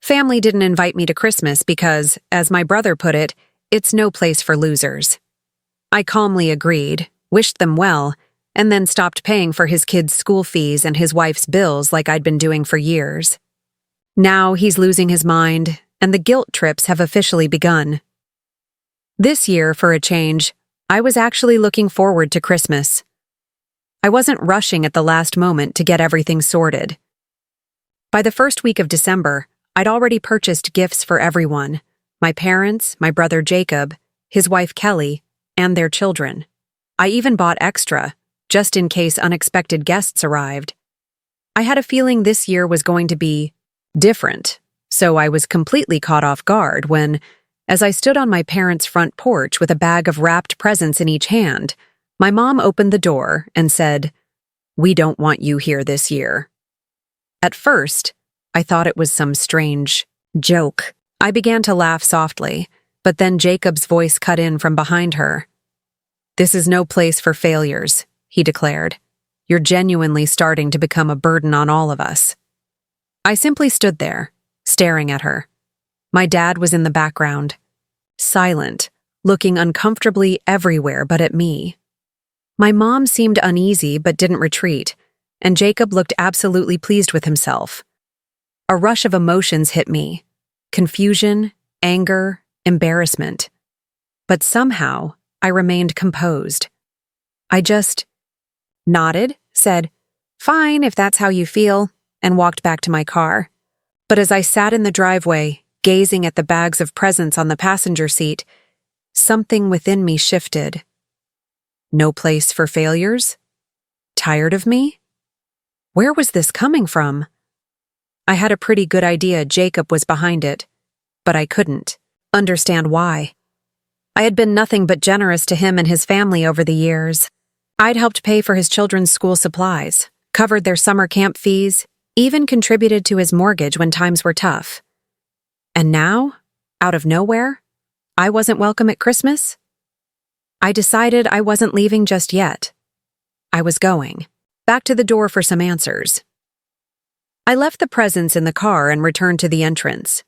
Family didn't invite me to Christmas because, as my brother put it, it's no place for losers. I calmly agreed, wished them well, and then stopped paying for his kids' school fees and his wife's bills like I'd been doing for years. Now he's losing his mind, and the guilt trips have officially begun. This year, for a change, I was actually looking forward to Christmas. I wasn't rushing at the last moment to get everything sorted. By the first week of December, I'd already purchased gifts for everyone: my parents, my brother Jacob, his wife Kelly, and their children. I even bought extra, just in case unexpected guests arrived. I had a feeling this year was going to be different, so I was completely caught off guard when, as I stood on my parents' front porch with a bag of wrapped presents in each hand, my mom opened the door and said, "We don't want you here this year." At first, I thought it was some strange joke. I began to laugh softly, but then Jacob's voice cut in from behind her. "This is no place for failures," he declared. "You're genuinely starting to become a burden on all of us." I simply stood there, staring at her. My dad was in the background, silent, looking uncomfortably everywhere but at me. My mom seemed uneasy but didn't retreat, and Jacob looked absolutely pleased with himself. A rush of emotions hit me: confusion, anger, embarrassment. But somehow, I remained composed. I just nodded, said, "Fine, if that's how you feel," and walked back to my car. But as I sat in the driveway, gazing at the bags of presents on the passenger seat, something within me shifted. No place for failures? Tired of me? Where was this coming from? I had a pretty good idea Jacob was behind it, but I couldn't understand why. I had been nothing but generous to him and his family over the years. I'd helped pay for his children's school supplies, covered their summer camp fees, even contributed to his mortgage when times were tough. And now, out of nowhere, I wasn't welcome at Christmas? I decided I wasn't leaving just yet. I was going back to the door for some answers. I left the presents in the car and returned to the entrance.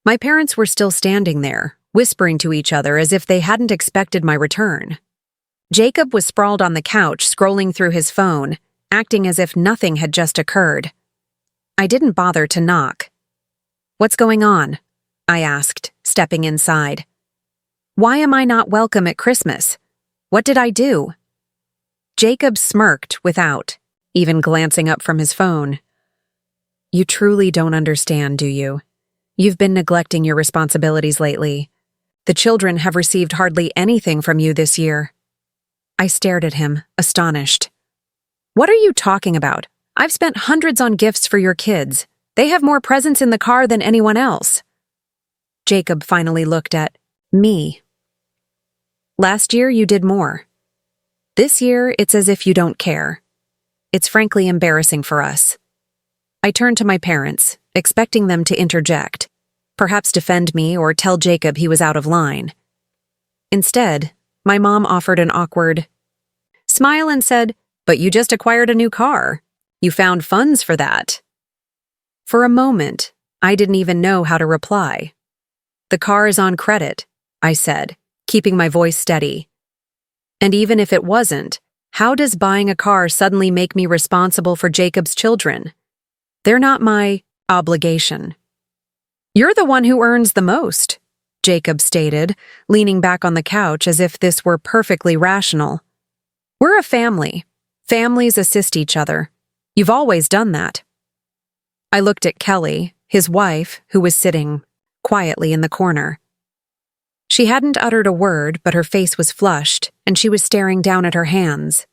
My parents were still standing there, whispering to each other as if they hadn't expected my return. Jacob was sprawled on the couch, scrolling through his phone, acting as if nothing had just occurred. I didn't bother to knock. "What's going on?" I asked, stepping inside. "Why am I not welcome at Christmas? What did I do?" Jacob smirked without even glancing up from his phone. "You truly don't understand, do you? You've been neglecting your responsibilities lately. The children have received hardly anything from you this year." I stared at him, astonished. "What are you talking about? I've spent hundreds on gifts for your kids. They have more presents in the car than anyone else." Jacob finally looked at me. "Last year you did more. This year it's as if you don't care. It's frankly embarrassing for us." I turned to my parents, expecting them to interject, perhaps defend me or tell Jacob he was out of line. Instead, my mom offered an awkward smile and said, "But you just acquired a new car. You found funds for that." For a moment, I didn't even know how to reply. "The car is on credit," I said, keeping my voice steady. "And even if it wasn't, how does buying a car suddenly make me responsible for Jacob's children? They're not my obligation." "You're the one who earns the most," Jacob stated, leaning back on the couch as if this were perfectly rational. "We're a family. Families assist each other. You've always done that." I looked at Kelly, his wife, who was sitting quietly in the corner. She hadn't uttered a word, but her face was flushed, and she was staring down at her hands.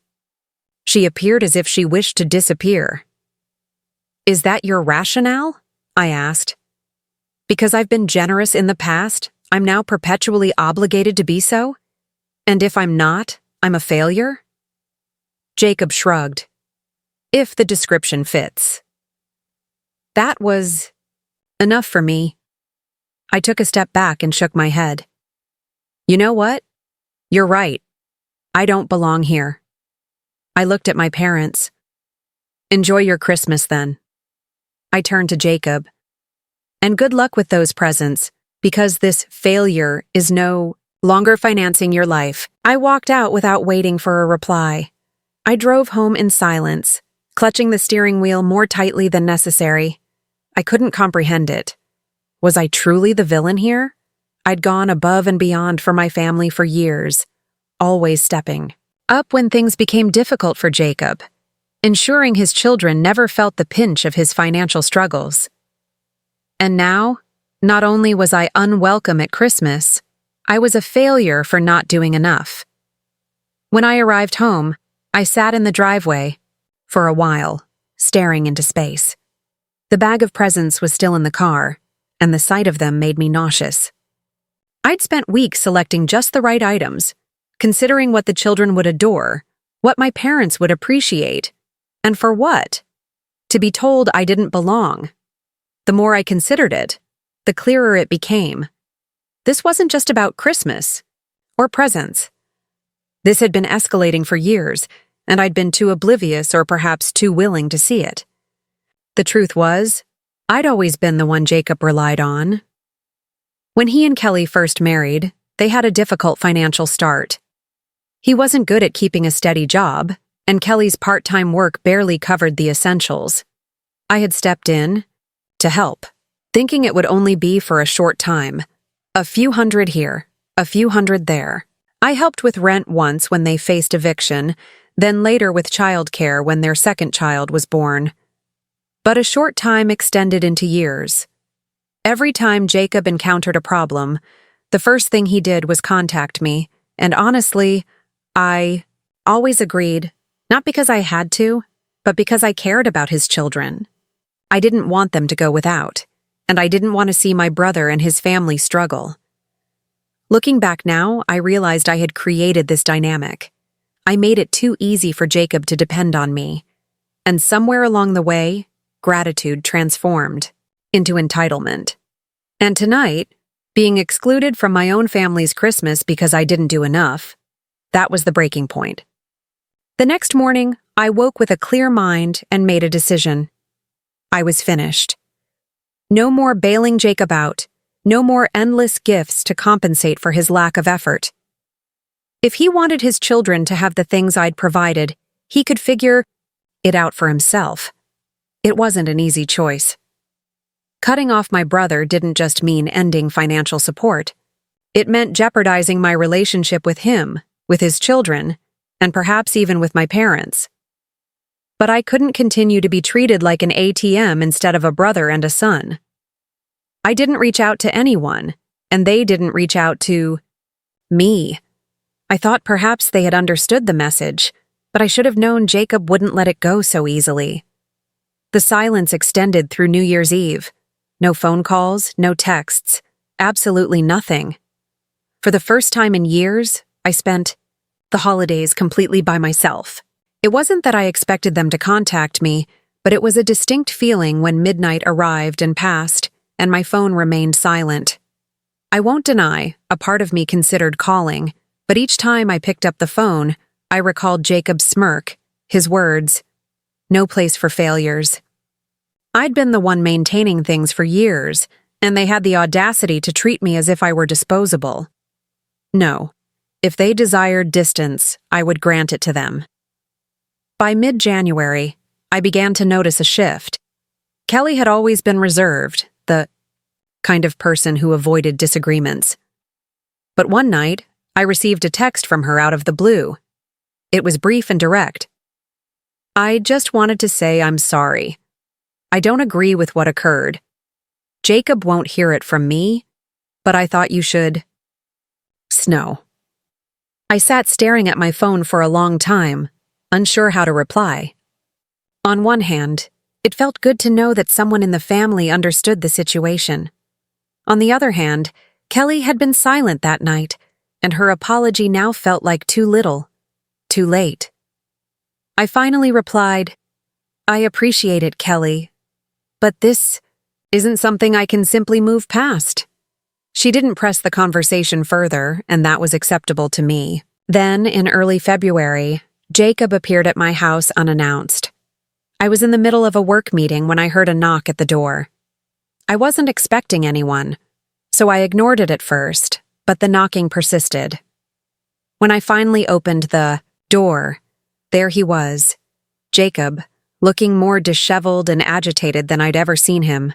She appeared as if she wished to disappear. "Is that your rationale?" I asked. "Because I've been generous in the past, I'm now perpetually obligated to be so? And if I'm not, I'm a failure?" Jacob shrugged. "If the description fits." That was enough for me. I took a step back and shook my head. "You know what? You're right. I don't belong here." I looked at my parents. "Enjoy your Christmas, then." I turned to Jacob. And good luck with those presents, because this failure is no longer financing your life. I walked out without waiting for a reply. I drove home in silence, clutching the steering wheel more tightly than necessary. I couldn't comprehend it. Was I truly the villain here? I'd gone above and beyond for my family for years, always stepping up when things became difficult for Jacob, ensuring his children never felt the pinch of his financial struggles. And now, not only was I unwelcome at Christmas, I was a failure for not doing enough. When I arrived home, I sat in the driveway for a while, staring into space. The bag of presents was still in the car, and the sight of them made me nauseous. I'd spent weeks selecting just the right items, considering what the children would adore, what my parents would appreciate, and for what? To be told I didn't belong. The more I considered it, the clearer it became. This wasn't just about Christmas or presents. This had been escalating for years, and I'd been too oblivious or perhaps too willing to see it. The truth was, I'd always been the one Jacob relied on. When he and Kelly first married, they had a difficult financial start. He wasn't good at keeping a steady job, and Kelly's part-time work barely covered the essentials. I had stepped in to help, thinking it would only be for a short time. A few hundred here, a few hundred there. I helped with rent once when they faced eviction, then later with childcare when their second child was born. But a short time extended into years. Every time Jacob encountered a problem, the first thing he did was contact me, and honestly, I always agreed, not because I had to, but because I cared about his children. I didn't want them to go without, and I didn't want to see my brother and his family struggle. Looking back now, I realized I had created this dynamic. I made it too easy for Jacob to depend on me, and somewhere along the way, gratitude transformed into entitlement. And tonight, being excluded from my own family's Christmas because I didn't do enough, that was the breaking point. The next morning, I woke with a clear mind and made a decision. I was finished. No more bailing Jacob out, no more endless gifts to compensate for his lack of effort. If he wanted his children to have the things I'd provided, he could figure it out for himself. It wasn't an easy choice. Cutting off my brother didn't just mean ending financial support. It meant jeopardizing my relationship with him, with his children, and perhaps even with my parents. But I couldn't continue to be treated like an ATM instead of a brother and a son. I didn't reach out to anyone, and they didn't reach out to me. I thought perhaps they had understood the message, but I should have known Jacob wouldn't let it go so easily. The silence extended through New Year's Eve. No phone calls, no texts, absolutely nothing. For the first time in years, I spent the holidays completely by myself. It wasn't that I expected them to contact me, but it was a distinct feeling when midnight arrived and passed, and my phone remained silent. I won't deny, a part of me considered calling, but each time I picked up the phone, I recalled Jacob's smirk, his words, "No place for failures." I'd been the one maintaining things for years, and they had the audacity to treat me as if I were disposable. No. If they desired distance, I would grant it to them. By mid-January, I began to notice a shift. Kelly had always been reserved, the kind of person who avoided disagreements. But one night, I received a text from her out of the blue. It was brief and direct. "I just wanted to say I'm sorry. I don't agree with what occurred. Jacob won't hear it from me, but I thought you should know." I sat staring at my phone for a long time, unsure how to reply. On one hand, it felt good to know that someone in the family understood the situation. On the other hand, Kelly had been silent that night, and her apology now felt like too little, too late. I finally replied, "I appreciate it, Kelly, but this isn't something I can simply move past." She didn't press the conversation further, and that was acceptable to me. Then, in early February, Jacob appeared at my house unannounced. I was in the middle of a work meeting when I heard a knock at the door. I wasn't expecting anyone, so I ignored it at first, but the knocking persisted. When I finally opened the door, there he was, Jacob, looking more disheveled and agitated than I'd ever seen him.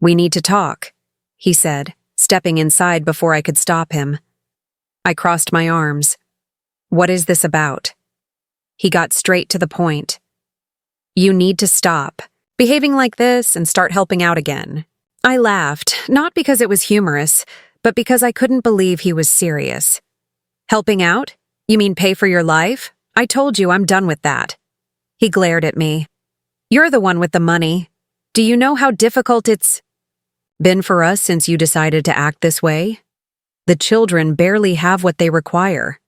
"We need to talk," he said, stepping inside before I could stop him. I crossed my arms. "What is this about?" He got straight to the point. "You need to stop behaving like this and start helping out again." I laughed, not because it was humorous, but because I couldn't believe he was serious. "Helping out? You mean pay for your life? I told you I'm done with that." He glared at me. "You're the one with the money. Do you know how difficult it's been for us since you decided to act this way? The children barely have what they require.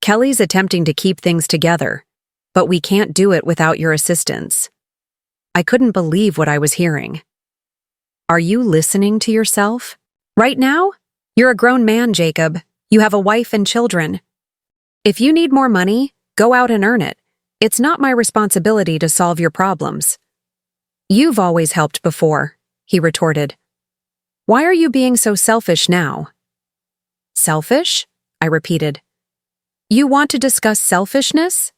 Kelly's attempting to keep things together, but we can't do it without your assistance." I couldn't believe what I was hearing. "Are you listening to yourself? Right now? You're a grown man, Jacob. You have a wife and children. If you need more money, go out and earn it. It's not my responsibility to solve your problems." "You've always helped before," he retorted. "Why are you being so selfish now?" "Selfish?" I repeated. "You want to discuss selfishness?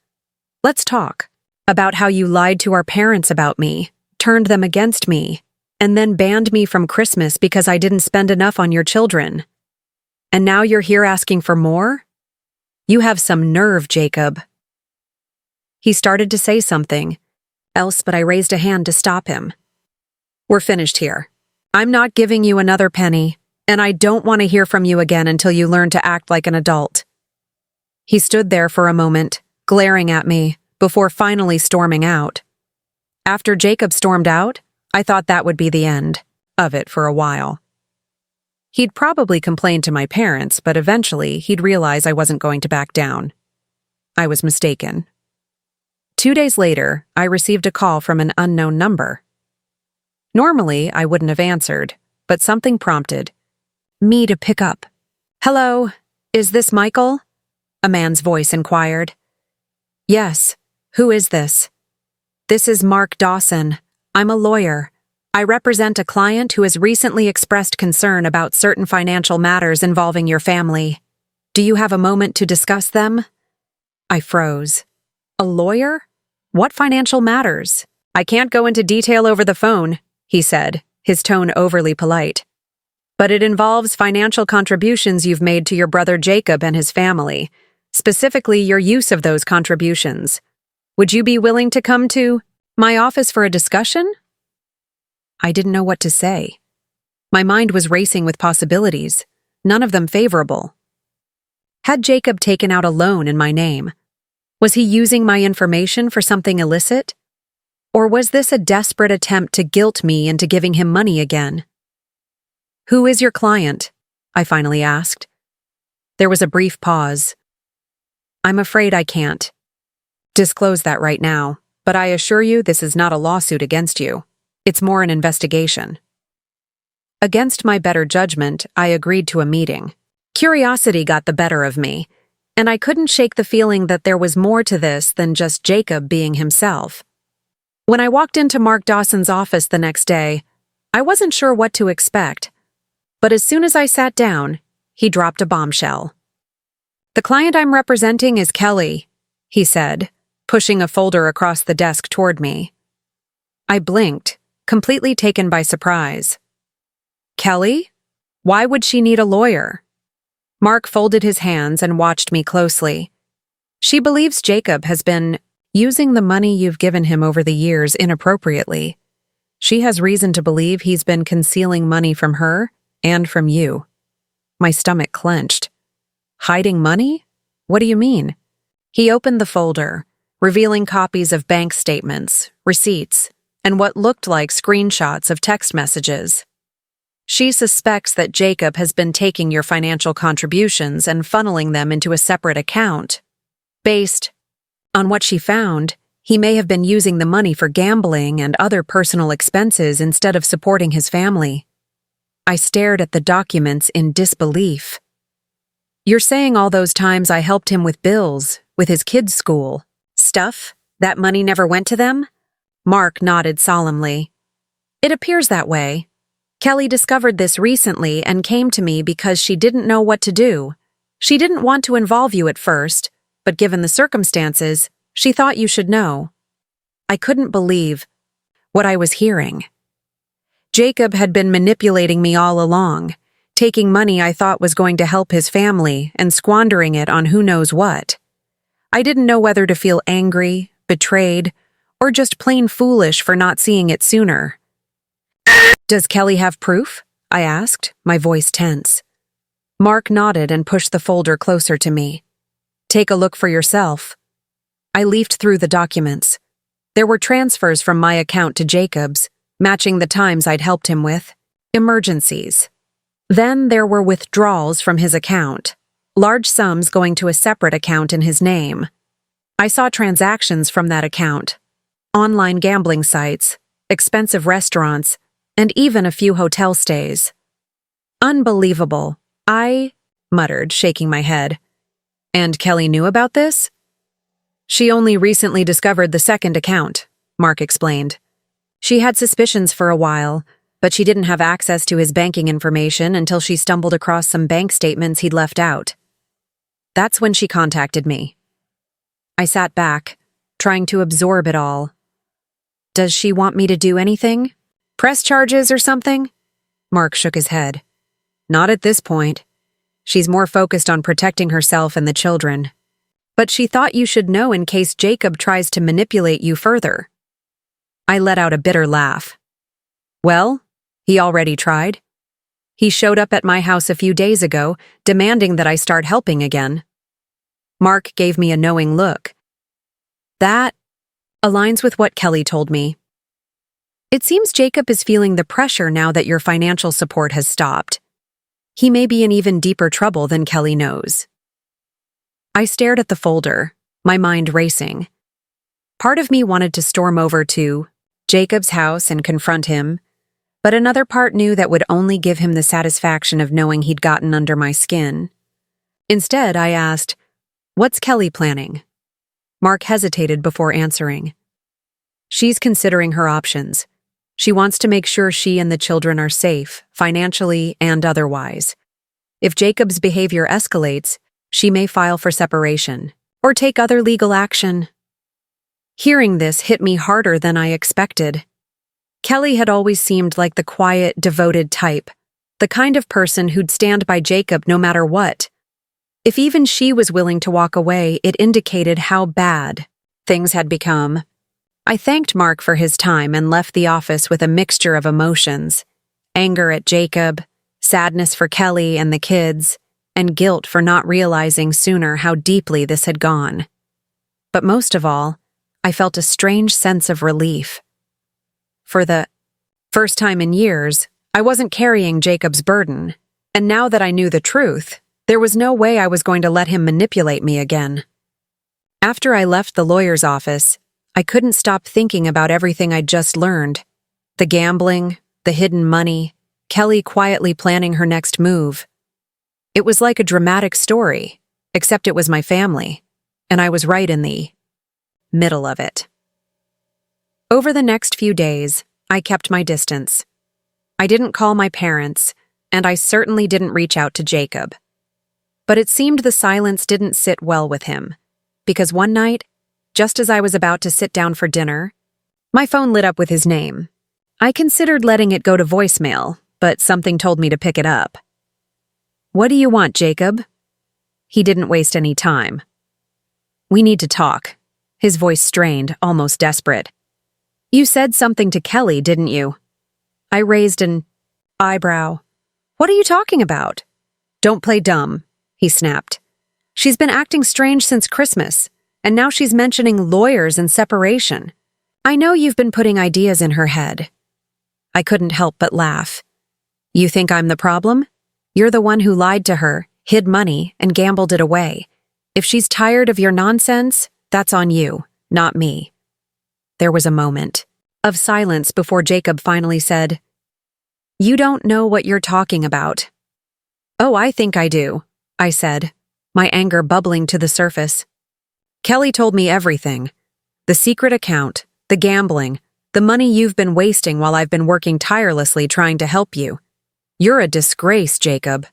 Let's talk about how you lied to our parents about me, turned them against me, and then banned me from Christmas because I didn't spend enough on your children. And now you're here asking for more? You have some nerve, Jacob." He started to say something else, but I raised a hand to stop him. "We're finished here. I'm not giving you another penny, and I don't want to hear from you again until you learn to act like an adult." He stood there for a moment, glaring at me, before finally storming out. After Jacob stormed out, I thought that would be the end of it for a while. He'd probably complain to my parents, but eventually he'd realize I wasn't going to back down. I was mistaken. 2 days later, I received a call from an unknown number. Normally, I wouldn't have answered, but something prompted me to pick up. "Hello, is this Michael?" a man's voice inquired. "Yes, who is this?" "This is Mark Dawson. I'm a lawyer. I represent a client who has recently expressed concern about certain financial matters involving your family. Do you have a moment to discuss them?" I froze. "A lawyer? What financial matters?" "I can't go into detail over the phone," he said, his tone overly polite. "But it involves financial contributions you've made to your brother Jacob and his family, specifically your use of those contributions. Would you be willing to come to my office for a discussion?" I didn't know what to say. My mind was racing with possibilities, none of them favorable. Had Jacob taken out a loan in my name? Was he using my information for something illicit? Or was this a desperate attempt to guilt me into giving him money again? "Who is your client?" I finally asked. There was a brief pause. "I'm afraid I can't disclose that right now, but I assure you this is not a lawsuit against you. It's more an investigation." Against my better judgment, I agreed to a meeting. Curiosity got the better of me, and I couldn't shake the feeling that there was more to this than just Jacob being himself. When I walked into Mark Dawson's office the next day, I wasn't sure what to expect, but as soon as I sat down, he dropped a bombshell. "The client I'm representing is Kelly," he said, pushing a folder across the desk toward me. I blinked, completely taken by surprise. "Kelly? Why would she need a lawyer?" Mark folded his hands and watched me closely. "She believes Jacob has been using the money you've given him over the years inappropriately. She has reason to believe he's been concealing money from her and from you." My stomach clenched. "Hiding money? What do you mean?" He opened the folder, revealing copies of bank statements, receipts, and what looked like screenshots of text messages. "She suspects that Jacob has been taking your financial contributions and funneling them into a separate account. Based on what she found, he may have been using the money for gambling and other personal expenses instead of supporting his family." I stared at the documents in disbelief. "You're saying all those times I helped him with bills, with his kids' school stuff, that money never went to them?" Mark nodded solemnly. "It appears that way, Kelly discovered this recently and came to me because she didn't know what to do. She didn't want to involve you at first, but given the circumstances, she thought you should know. I couldn't believe what I was hearing. Jacob had been manipulating me all along, taking money I thought was going to help his family and squandering it on who knows what. I didn't know whether to feel angry, betrayed, or just plain foolish for not seeing it sooner. "Does Kelly have proof?" I asked, my voice tense. Mark nodded and pushed the folder closer to me. "Take a look for yourself." I leafed through the documents. There were transfers from my account to Jacob's, matching the times I'd helped him with. Emergencies. Then there were withdrawals from his account, large sums going to a separate account in his name. I saw transactions from that account, online gambling sites, expensive restaurants, and even a few hotel stays. "Unbelievable," I muttered, shaking my head. "And Kelly knew about this?" "She only recently discovered the second account," Mark explained. "She had suspicions for a while, but she didn't have access to his banking information until she stumbled across some bank statements he'd left out. That's when she contacted me." I sat back, trying to absorb it all. "Does she want me to do anything? Press charges or something?" Mark shook his head. "Not at this point. She's more focused on protecting herself and the children. But she thought you should know in case Jacob tries to manipulate you further." I let out a bitter laugh. "Well, he already tried. He showed up at my house a few days ago, demanding that I start helping again." Mark gave me a knowing look. "That aligns with what Kelly told me. It seems Jacob is feeling the pressure now that your financial support has stopped. He may be in even deeper trouble than Kelly knows." I stared at the folder, my mind racing. Part of me wanted to storm over to Jacob's house and confront him, but another part knew that would only give him the satisfaction of knowing he'd gotten under my skin. Instead, I asked, "What's Kelly planning?" Mark hesitated before answering. "She's considering her options. She wants to make sure she and the children are safe, financially and otherwise. If Jacob's behavior escalates, she may file for separation or take other legal action." Hearing this hit me harder than I expected. Kelly had always seemed like the quiet, devoted type, the kind of person who'd stand by Jacob no matter what. If even she was willing to walk away, it indicated how bad things had become. I thanked Mark for his time and left the office with a mixture of emotions: anger at Jacob, sadness for Kelly and the kids, and guilt for not realizing sooner how deeply this had gone. But most of all, I felt a strange sense of relief. For the first time in years, I wasn't carrying Jacob's burden, and now that I knew the truth, there was no way I was going to let him manipulate me again. After I left the lawyer's office, I couldn't stop thinking about everything I'd just learned. The gambling, the hidden money, Kelly quietly planning her next move. It was like a dramatic story, except it was my family, and I was right in the middle of it. Over the next few days, I kept my distance. I didn't call my parents, and I certainly didn't reach out to Jacob. But it seemed the silence didn't sit well with him, because one night, just as I was about to sit down for dinner, my phone lit up with his name. I considered letting it go to voicemail, but something told me to pick it up. "What do you want, Jacob?" He didn't waste any time. "We need to talk." His voice strained, almost desperate. "You said something to Kelly, didn't you?" I raised an eyebrow. "What are you talking about?" "Don't play dumb," he snapped. "She's been acting strange since Christmas, and now she's mentioning lawyers and separation. I know you've been putting ideas in her head." I couldn't help but laugh. "You think I'm the problem? You're the one who lied to her, hid money, and gambled it away. If she's tired of your nonsense, that's on you, not me." There was a moment of silence before Jacob finally said, "You don't know what you're talking about." "Oh, I think I do," I said, my anger bubbling to the surface. "Kelly told me everything. The secret account, the gambling, The money you've been wasting while I've been working tirelessly trying to help you. You're a disgrace, Jacob."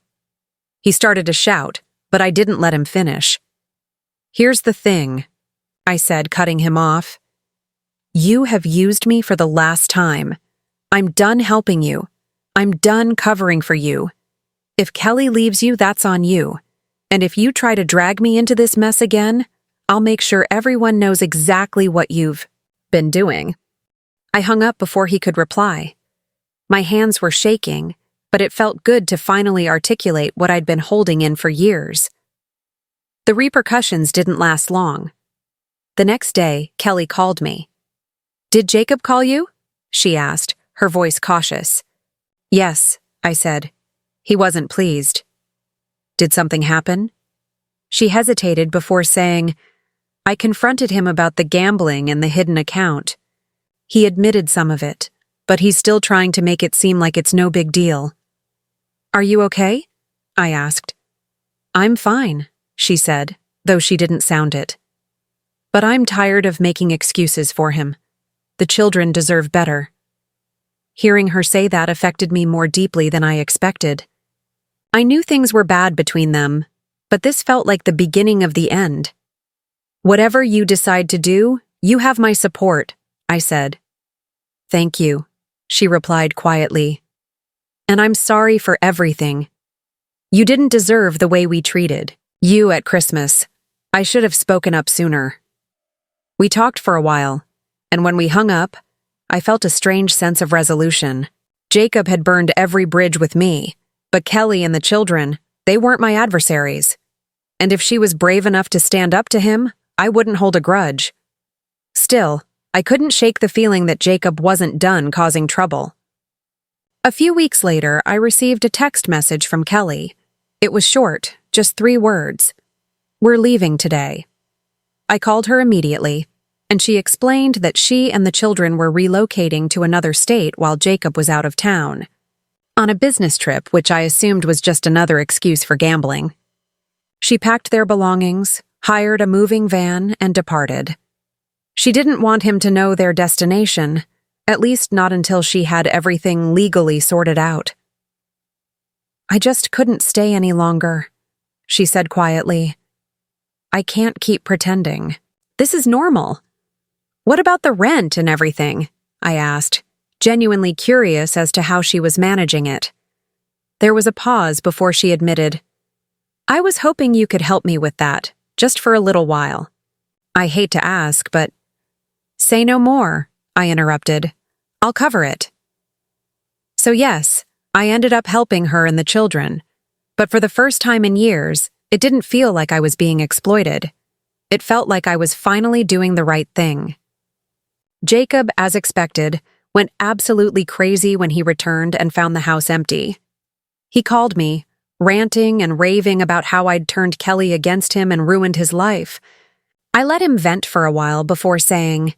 He started to shout, but I didn't let him finish. "Here's the thing," I said, cutting him off. "You have used me for the last time. I'm done helping you. I'm done covering for you. If Kelly leaves you, that's on you. And if you try to drag me into this mess again, I'll make sure everyone knows exactly what you've been doing." I hung up before he could reply. My hands were shaking, but it felt good to finally articulate what I'd been holding in for years. The repercussions didn't last long. The next day, Kelly called me. "Did Jacob call you?" she asked, her voice cautious. "Yes," I said. "He wasn't pleased." "Did something happen?" She hesitated before saying, "I confronted him about the gambling and the hidden account. He admitted some of it, but he's still trying to make it seem like it's no big deal." "Are you okay?" I asked. "I'm fine," she said, though she didn't sound it. "But I'm tired of making excuses for him. The children deserve better." Hearing her say that affected me more deeply than I expected. I knew things were bad between them, but this felt like the beginning of the end. "Whatever you decide to do, you have my support," I said. "Thank you," she replied quietly. "And I'm sorry for everything. You didn't deserve the way we treated you at Christmas. I should have spoken up sooner." We talked for a while, and when we hung up, I felt a strange sense of resolution. Jacob had burned every bridge with me, but Kelly and the children, they weren't my adversaries. And if she was brave enough to stand up to him, I wouldn't hold a grudge. Still, I couldn't shake the feeling that Jacob wasn't done causing trouble. A few weeks later, I received a text message from Kelly. It was short, just 3 words. "We're leaving today." I called her immediately, and she explained that she and the children were relocating to another state while Jacob was out of town, on a business trip, which I assumed was just another excuse for gambling. She packed their belongings, hired a moving van, and departed. She didn't want him to know their destination, at least not until she had everything legally sorted out. "I just couldn't stay any longer," she said quietly. "I can't keep pretending. This is normal." "What about the rent and everything?" I asked, genuinely curious as to how she was managing it. There was a pause before she admitted, "I was hoping you could help me with that, just for a little while." I hate to ask, but— "Say no more," I interrupted. "I'll cover it." So yes, I ended up helping her and the children, but for the first time in years, it didn't feel like I was being exploited. It felt like I was finally doing the right thing. Jacob, as expected, went absolutely crazy when he returned and found the house empty. He called me, ranting and raving about how I'd turned Kelly against him and ruined his life. I let him vent for a while before saying,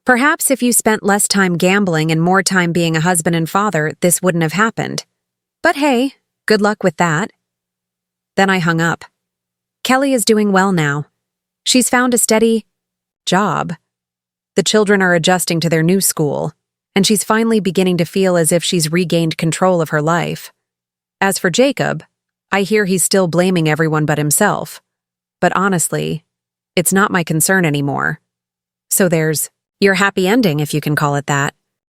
"Perhaps if you spent less time gambling and more time being a husband and father, this wouldn't have happened. But hey, good luck with that." Then I hung up. Kelly is doing well now. She's found a steady job. The children are adjusting to their new school, and she's finally beginning to feel as if she's regained control of her life. As for Jacob, I hear he's still blaming everyone but himself. But honestly, it's not my concern anymore. So there's your happy ending, if you can call it that.